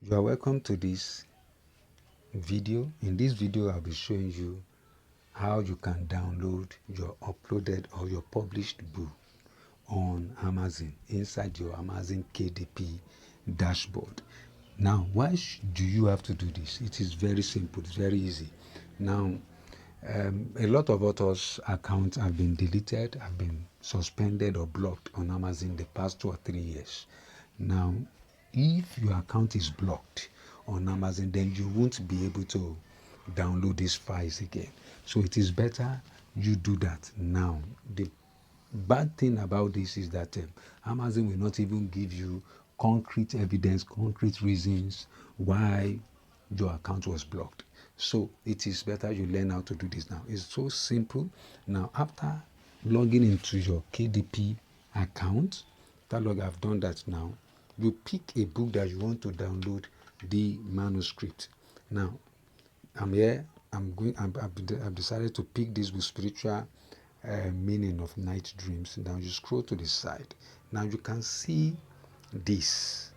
You are welcome to this video. In this video, I'll be showing you how you can download your uploaded or your published book on Amazon inside your Amazon KDP dashboard. Now, why do you have to do this? It is very simple. It's very easy. Now, a lot of authors' accounts have been deleted, have been suspended or blocked on Amazon the past 2 or 3 years. Now, if your account is blocked on Amazon, then you won't be able to download these files again. So it is better you do that now. The bad thing about this is that Amazon will not even give you concrete evidence, concrete reasons why your account was blocked. So it is better you learn how to do this now. It's so simple. Now, after logging into your KDP account, I've done that now. You pick a book that you want to download the manuscript. Now, I'm here. I've decided to pick this book, Spiritual Meaning of Night Dreams. Now you scroll to the side. Now you can see these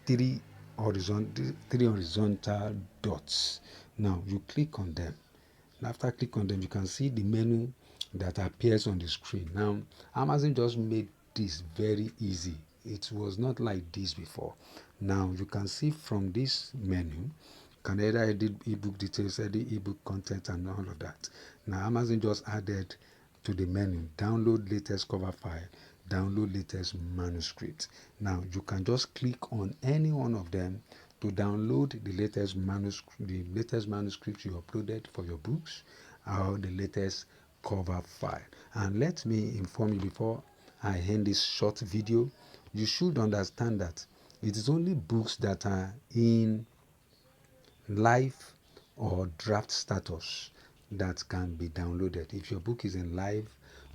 three horizontal dots. Now you click on them. And after click on them, you can see the menu that appears on the screen. Now Amazon just made this very easy. It was not like this before. Now you can see from this menu, can either edit ebook details, edit ebook content, and all of that. Now Amazon just added to the menu, download latest cover file, download latest manuscript. Now you can just click on any one of them to download the latest manuscript you uploaded for your books, or the latest cover file. And let me inform you before I end this short video, you should understand that it is only books that are in live or draft status that can be downloaded. If your book is in live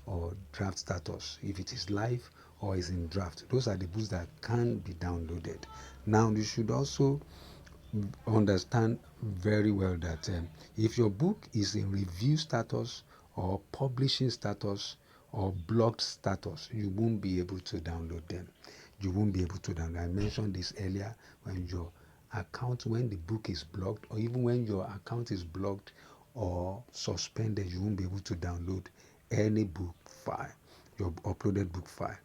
or draft status, if it is live or is in draft, those are the books that can be downloaded. Now you should also understand very well that if your book is in review status or publishing status or blocked status, you won't be able to download them. You won't be able to download. I mentioned this earlier. When the book is blocked, or even when your account is blocked or suspended, you won't be able to download any book file, your uploaded book file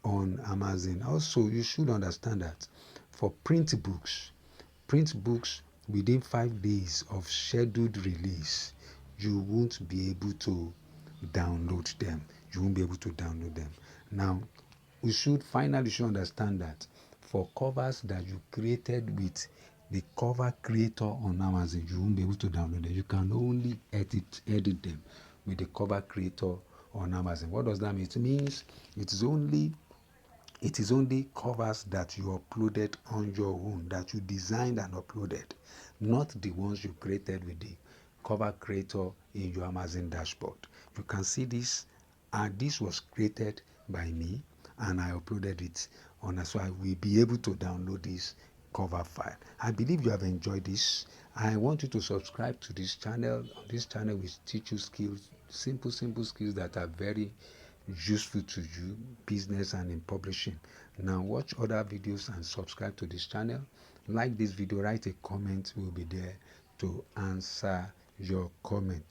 on Amazon. Also, you should understand that for print books within 5 days of scheduled release, you won't be able to download them. Now, you should understand that for covers that you created with the cover creator on Amazon, you won't be able to download them. You can only edit them with the cover creator on Amazon. What does that mean? It means it is only covers that you uploaded on your own, that you designed and uploaded, not the ones you created with the cover creator in your Amazon dashboard. You can see this, and this was created by me, and I uploaded it on, so I will be able to download this cover file. I believe you have enjoyed this. I want you to subscribe to this channel. This channel will teach you skills, simple skills that are very useful to you, business and in publishing. Now watch other videos and subscribe to this channel. Like this video, write a comment. We'll be there to answer your comment.